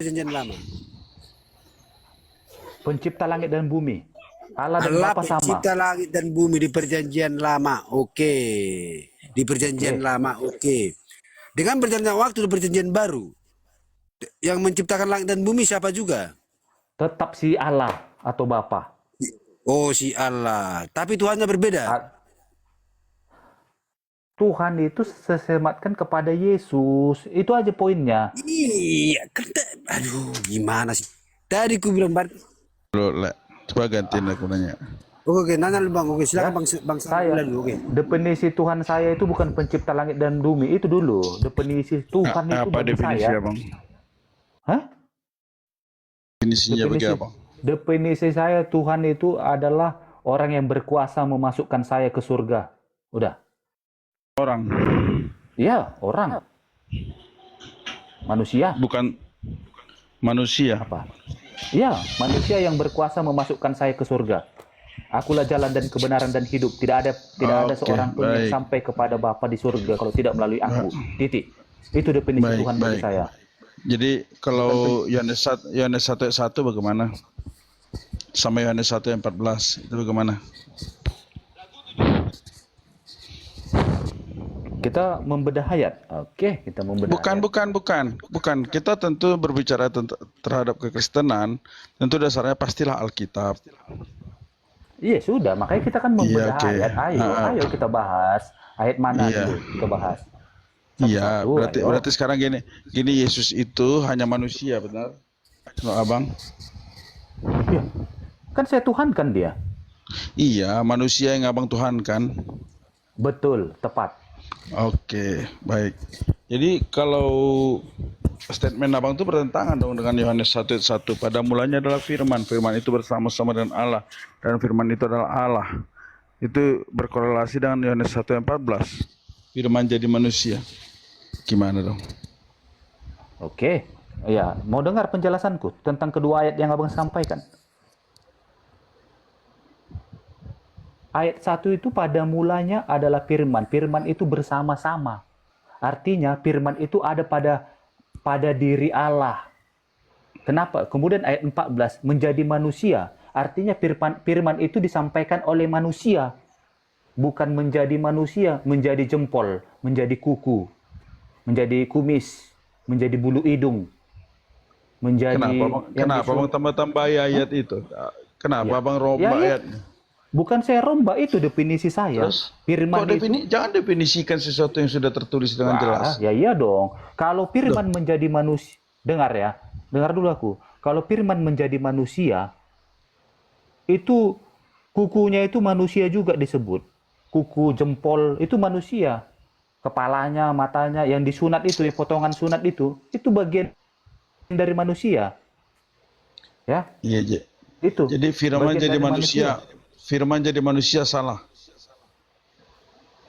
perjanjian lama? Pencipta langit dan bumi. Allah dan Allah Bapa sama. pencipta langit dan bumi di perjanjian lama. Oke. Di perjanjian Oke. lama. Oke. Dengan berjalannya waktu di perjanjian baru, yang menciptakan langit dan bumi siapa juga? Tetap si Allah atau Bapa. Oh, si Allah. Tapi Tuhannya berbeda. Tuhan itu sesematkan kepada Yesus. Itu aja poinnya. Iya, aduh, gimana sih? Tadi ku bilang Lo, Le. Coba gantiin aku nanya. Oke, nanya lu bang. Oke, silakan Ya, bang saya dulu. Oke. definisi Tuhan saya itu bukan pencipta langit dan bumi. Itu dulu. Definisi Tuhan itu Apa bagi definisi saya. abang? Hah? Definisinya bagi Definisi, abang? definisi saya Tuhan itu adalah orang yang berkuasa memasukkan saya ke surga. Udah. Orang. Iya, orang. Manusia. Bukan manusia. Apa? Iya, manusia yang berkuasa memasukkan saya ke surga. Akulah jalan dan kebenaran dan hidup. Tidak ada Oke, seorang pun yang baik. sampai kepada Bapa di surga kalau tidak melalui aku. Titik. Itu definisi Baik, Tuhan bagi baik. saya. Jadi kalau Yohanes 1 ayat 1 bagaimana? Sama Yohanes 1 ayat 14 itu bagaimana? Kita membedah ayat. Oke, kita membedah ayat. Bukan. Kita tentu berbicara terhadap kekristenan, tentu dasarnya pastilah Alkitab. Iya, sudah. Makanya kita kan membedah Iya, oke. ayat. Ayo kita bahas. Ayat mana Iya. dulu kita bahas. Iya, Satu-satu, ayo. berarti sekarang gini Yesus itu hanya manusia, benar? Kalau abang? Iya. Kan saya Tuhan kan dia. Iya, manusia yang abang Tuhan kan? Betul, tepat. Oke, baik. Jadi kalau statement abang itu bertentangan dong dengan Yohanes 1 ayat 1. Pada mulanya adalah firman. Firman itu bersama-sama dengan Allah. Dan firman itu adalah Allah. Itu berkorelasi dengan Yohanes 1 ayat 14. Firman jadi manusia. Gimana dong? Oke. Ya, mau dengar penjelasanku tentang kedua ayat yang abang sampaikan? Ayat 1 itu pada mulanya adalah firman. Firman itu bersama-sama. Artinya firman itu ada pada diri Allah. Kenapa? Kemudian ayat 14 menjadi manusia. Artinya firman itu disampaikan oleh manusia. Bukan menjadi manusia, menjadi jempol, menjadi kuku, menjadi kumis, menjadi bulu hidung, menjadi Kenapa bang tambah-tambah ayat itu? Kenapa bang rombak ayatnya? Bukan saya rombak, itu definisi saya. Terus, Firman itu jangan definisikan sesuatu yang sudah tertulis dengan jelas. ya iya dong. Kalau firman menjadi manusia, dengar dulu aku. Kalau firman menjadi manusia, itu kukunya itu manusia juga disebut. Kuku, jempol itu manusia. Kepalanya, matanya, yang disunat itu, potongan sunat itu bagian dari manusia. Ya, Iya, itu. jadi firman bagian jadi dari manusia. Firman jadi manusia salah.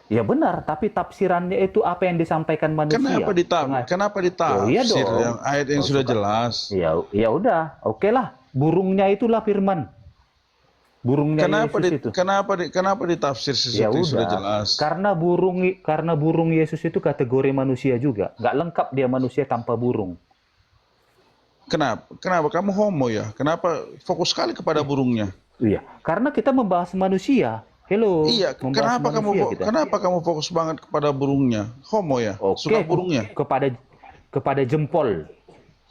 Ya benar, tapi tafsirannya itu apa yang disampaikan manusia. Kenapa ditafsir iya dong. yang ayat yang sudah jelas? Ya udah, oke lah. Burungnya itulah firman. Burungnya Yesus itu. Kenapa ditafsir sesuatu Ya yang sudah udah. jelas? Karena burung Yesus itu kategori manusia juga. Nggak lengkap dia manusia tanpa burung. Kenapa kamu homo ya? Kenapa fokus sekali kepada burungnya? Iya, karena kita membahas manusia. Hello. Iya, kenapa kamu fokus banget kepada burungnya? Homo ya? Oke, Suka burungnya? kepada jempol.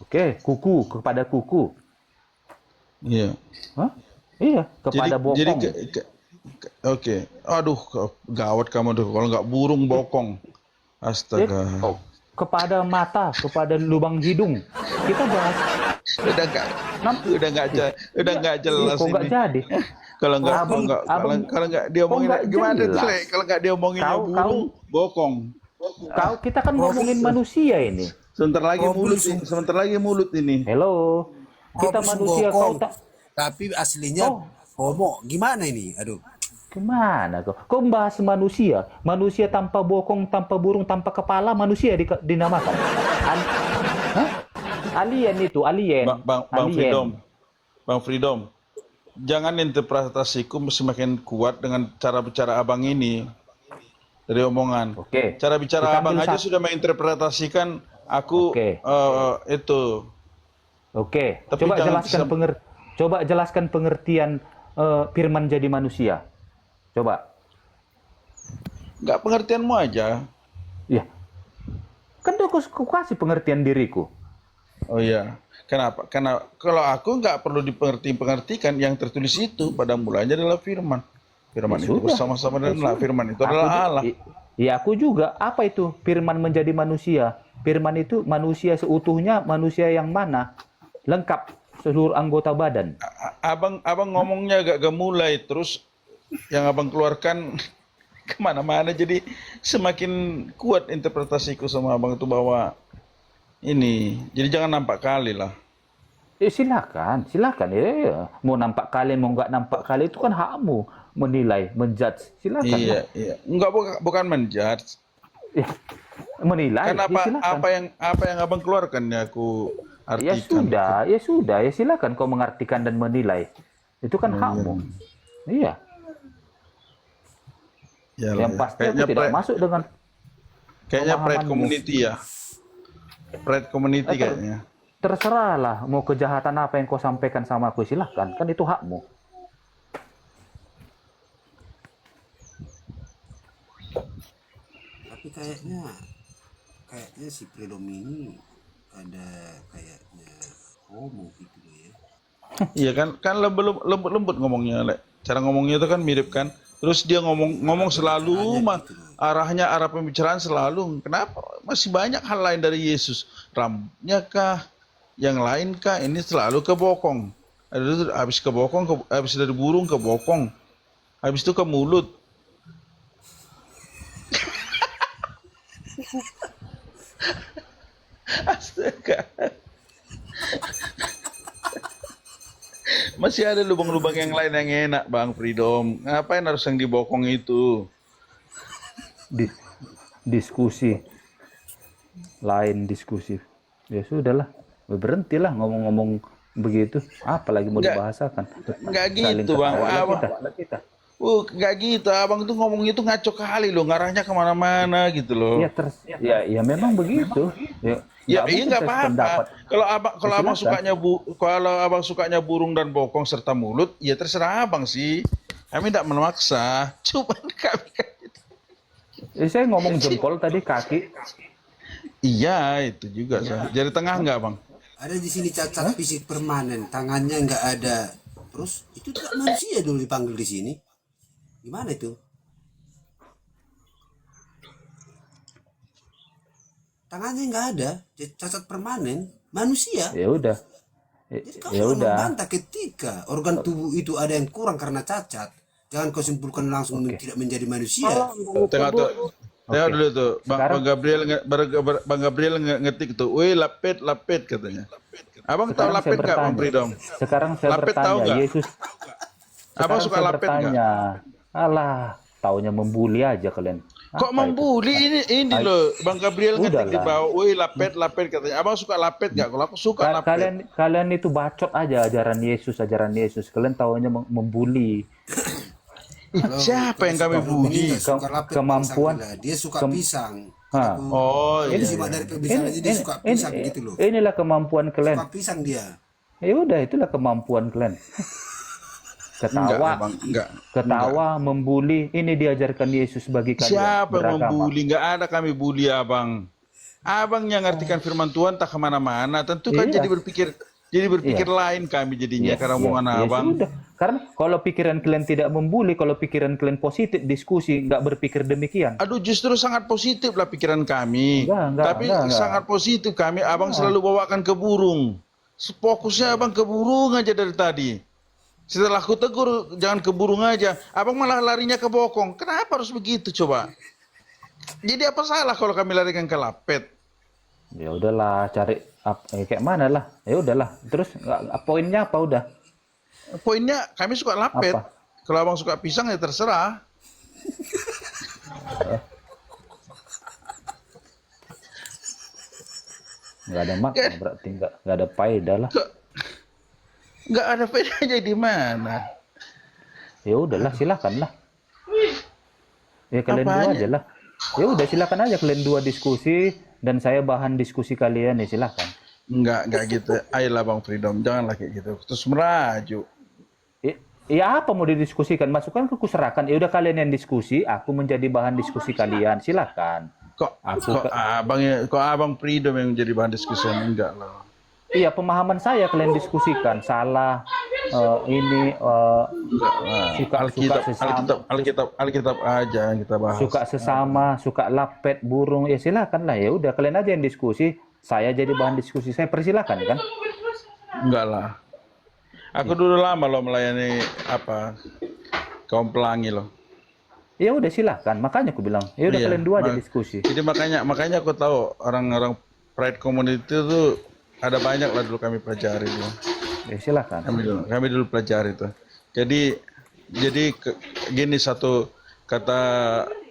Oke, kuku, kepada kuku. Iya. Hah? Iya, kepada bokong. Oke. Aduh, gawat kamu tuh kalau nggak burung bokong. Astaga. Kepada mata, kepada lubang hidung. Kita bahas udah nggak jelas kok ini. nggak jadi? Kalau nggak diomongin gimana tuh? Kalau nggak diomongin burung, bokong. Kita kan ngomongin manusia ini. Sebentar lagi mulut ini. Hello. Kita manusia, kau tak. Tapi aslinya homo. Gimana ini? Aduh. Gimana kau? Kau membahas manusia. Manusia tanpa bokong, tanpa burung, tanpa kepala, manusia dinamakan. Alien itu, alien. Bang Freedom. Jangan interpretasiku semakin kuat dengan cara bicara abang ini. Dari omongan. Oke. Cara bicara abang aja sudah menginterpretasikan aku itu. Oke, Tapi coba jangan jelaskan coba jelaskan pengertian firman jadi manusia. Coba. nggak pengertianmu aja. Ya, kan aku kasih pengertian diriku. Oh iya. Kenapa? Karena kalau aku nggak perlu pengertikan yang tertulis itu pada mulanya adalah firman. Firman Ya itu sudah. bersama-sama Ya dengan Allah. sudah. Firman itu Aku adalah ju- Allah. i- Ya aku juga. Apa itu firman menjadi manusia? Firman itu manusia seutuhnya, manusia yang mana? Lengkap seluruh anggota badan. Abang ngomongnya agak gemulai, terus yang abang keluarkan kemana-mana, jadi semakin kuat interpretasiku sama abang itu bahwa ini. Jadi jangan nampak kali lah. Silakan. Ya. Mau nampak kali, mau nggak nampak kali itu kan hakmu menilai, menjudge. Silakan. Iya, iya. Enggak, bukan menjudge. Ya, menilai. Kan Ya, silakan. apa yang abang keluarkan ya aku Ya artikan. sudah. Ya silakan kau mengartikan dan menilai. Itu kan hakmu. Iya. Iyalah, Yang ya. pasti aku tidak masuk dengan Kayaknya pride pemahamanmu. community ya. Pride community kayaknya. Terserahlah mau kejahatan apa yang kau sampaikan sama aku, silahkan, kan itu hakmu. Tapi kayaknya si Freedom ini ada kayaknya homo gitu loh ya. Iya kan lembut ngomongnya, Lek. Cara ngomongnya itu kan mirip kan. Terus dia ngomong selalu arah pembicaraan selalu. Kenapa? Masih banyak hal lain dari Yesus. Rambutnya kah? Yang lain kah? Ini selalu ke bokong. Habis ke bokong, habis dari burung ke bokong. Habis itu ke mulut. Astaga. Masih ada lubang-lubang yang lain yang enak, Bang Freedom. Ngapain harus yang dibokong itu? Diskusi lain diskusi. Ya sudahlah, berhentilah ngomong-ngomong begitu. Apalagi mau dibahasakan? Nggak Saling gitu, Bang. ketawa kita. Nggak gitu. Abang tuh ngomong itu ngaco kali loh. Ngarahnya kemana-mana gitu loh. Ya memang begitu. Ya, iya nggak mungkin apa-apa. pendapat. Kalau abang sukanya burung dan bokong serta mulut, ya terserah abang sih. Kami tidak memaksa. Cuman kami kan Saya ngomong jempol tadi, kaki. iya itu juga. Jari tengah nggak, Bang? Ada di sini cacat fisik permanen, tangannya nggak ada. Terus itu tidak manusia dulu dipanggil di sini. Gimana itu? Tangannya nggak ada, cacat permanen, manusia. Ya udah. Jadi kau Ya jangan udah. membantah ketika organ tubuh itu ada yang kurang karena cacat. Jangan kau simpulkan langsung tidak menjadi manusia. Tengok dulu tuh, Bang Gabriel ngetik tuh, wih lapet katanya. Abang tahu Sekarang saya lapet nggak, Bang bertanya. Freedom? Sekarang saya Lapet tahu bertanya, nggak? Yesus. Abang Sekarang suka saya lapet nggak? bertanya. Alah, taunya membuli aja kalian. Kok Apa membuli ini loh, Bang Gabriel ngetik di Udahlah. bawah, wih lapet katanya. Abang suka lapet nggak? Kalau aku suka itu? lapet. Kalian itu bacot aja ajaran Yesus. Kalian taunya membuli. Siapa yang kami bully? Kemampuan. Dia suka pisang. Oh Ini iya. cuma dari perbicaraan aja dia suka pisang gitu loh. Inilah kemampuan kalian. Suka pisang dia. Ya udah, itulah kemampuan kalian. Ketawa, membuli. Ini diajarkan Yesus bagi kalian. Siapa yang beragama. membuli? Nggak ada kami bully, Abang. Abang yang ngartikan firman Tuhan tak kemana-mana. Tentu kan Iya. jadi berpikir lain kami jadinya karena omongan Ya Abang. sudah. Karena kalau pikiran kalian tidak membuli, kalau pikiran kalian positif, diskusi, nggak berpikir demikian. Aduh, justru sangat positif lah pikiran kami. Tapi Enggak. sangat positif kami. Abang selalu bawakan ke burung. Fokusnya Abang ke burung aja dari tadi. Setelah aku tegur, jangan ke burung aja. Abang malah larinya ke bokong. Kenapa harus begitu coba? Jadi apa salah kalau kami larikan ke lapet? Ya udahlah, cari kayak mana lah. Ya udahlah. Terus poinnya apa udah? Poinnya kami suka lapet. Apa? Kalau Abang suka pisang ya terserah. Nggak ada makna, berarti nggak ada faedah lah. Nggak ada bedanya di mana. Ya udahlah, silakan lah. Ya kalian dua Apanya? aja lah. Ya udah, silakan aja kalian dua diskusi dan saya bahan diskusi kalian, ya silakan. Enggak gitu. Ayolah Bang Freedom, janganlah kayak gitu. Terus merajuk. Ya apa mau didiskusikan? Masukan ke serahkan. Ya udah kalian yang diskusi, aku menjadi bahan diskusi kalian. Silakan. Kok abang Freedom yang jadi bahan diskusian? Enggak lah. Iya, pemahaman saya kalian diskusikan. Salah, suka sesama, Alkitab aja yang kita bahas. suka sesama, suka lapet, burung. Ya silakan lah. Ya udah kalian aja yang diskusi. Saya jadi bahan diskusi. Saya persilakan kan? Enggak lah. Aku dulu lama loh melayani kaum pelangi loh. Ya udah silakan. Makanya aku bilang, ya udah Iya, kalian dua aja diskusi. Jadi makanya aku tahu orang-orang Pride Community itu ada banyak lah dulu kami pelajari tuh. Ya silakan. Kami dulu pelajari tuh. Jadi gini satu kata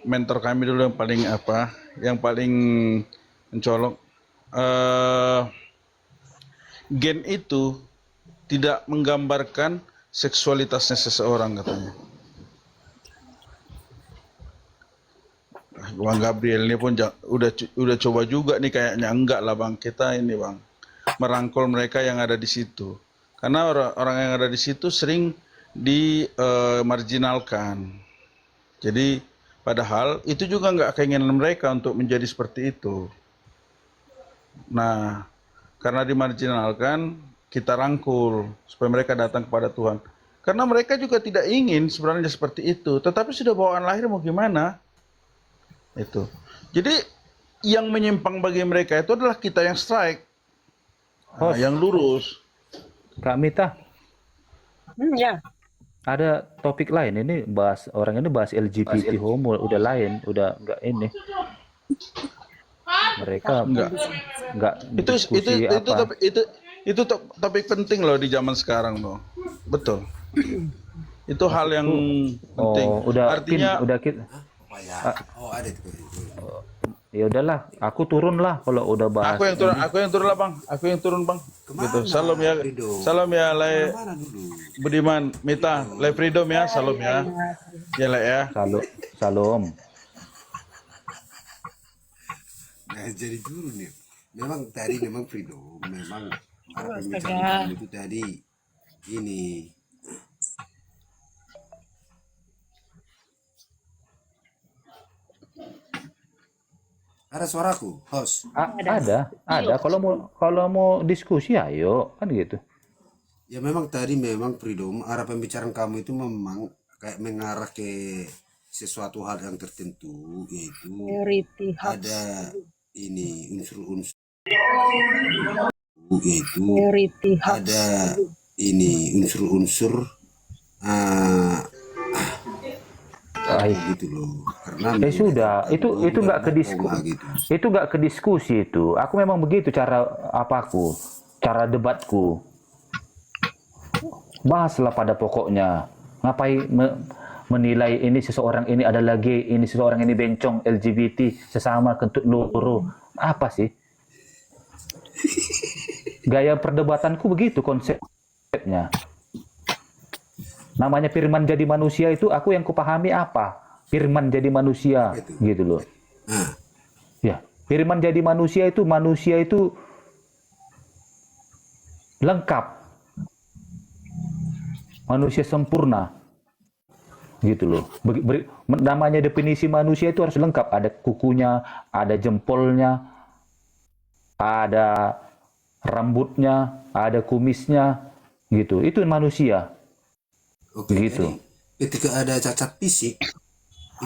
mentor kami dulu yang paling mencolok, gen itu tidak menggambarkan seksualitasnya seseorang katanya. Bang Gabriel ini pun udah coba juga nih kayaknya. Enggak lah Bang, kita ini Bang merangkul mereka yang ada di situ. Karena orang yang ada di situ sering dimarginalkan. Jadi padahal itu juga enggak keinginan mereka untuk menjadi seperti itu. Nah, karena dimarginalkan, kita rangkul supaya mereka datang kepada Tuhan. Karena mereka juga tidak ingin sebenarnya seperti itu, tetapi sudah bawaan lahir mau gimana? Itu. Jadi yang menyimpang bagi mereka itu adalah kita yang strike, yang lurus. Kak Mita, Ya, ada topik lain ini bahas LGBT homo udah lain, udah enggak ini. Mereka enggak diskusi apa. Itu topik penting loh di zaman sekarang loh. Betul. Itu hal yang penting. Artinya Ada itu. Ya udahlah, aku turun lah kalau udah bahas. aku yang turun lah Bang. Aku yang turun Bang. Gitu. Salam ya. Salam ya Le Mana dulu? Budiman, Mita, Le Freedom ya, salam ya. Ya Le ya. Salam. Nah, jadi dulu nih. Memang tadi Freedom, memang para pembicaraan itu tadi ini. Ada suaraku, host. Ada. Kalau mau diskusi ayo, kan gitu. Ya memang tadi Freedom, arah pembicaraan kamu itu memang kayak mengarah ke sesuatu hal yang tertentu, yaitu priority hubs. ada ini unsur-unsur, yaitu Priority hubs. ada ini unsur-unsur gitu loh. Karena Sudah, itu nggak ke gitu. itu nggak ke diskusi itu. Aku memang begitu cara cara debatku. Bahaslah pada pokoknya. Ngapain menilai ini seseorang ini adalah gay, ini seseorang ini bencong, LGBT, sesama kentut loro. Apa sih? Gaya perdebatanku begitu konsepnya. Namanya firman jadi manusia itu aku yang kupahami apa? Firman jadi manusia, gitu loh. Ya, firman jadi manusia itu lengkap. Manusia sempurna. Gitu loh. Namanya definisi manusia itu harus lengkap. Ada kukunya, ada jempolnya, ada rambutnya, ada kumisnya, gitu. Itu manusia. Oke, Begitu. jadi ketika ada cacat fisik,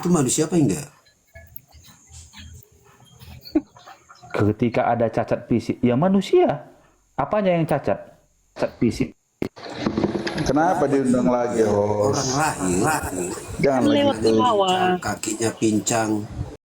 itu manusia apa enggak? Ketika ada cacat fisik, ya manusia. Apanya yang cacat? Cacat fisik. Kenapa diundang lagi, Orang lahir Jangan lagi Lewat ke bawah. kakinya pincang,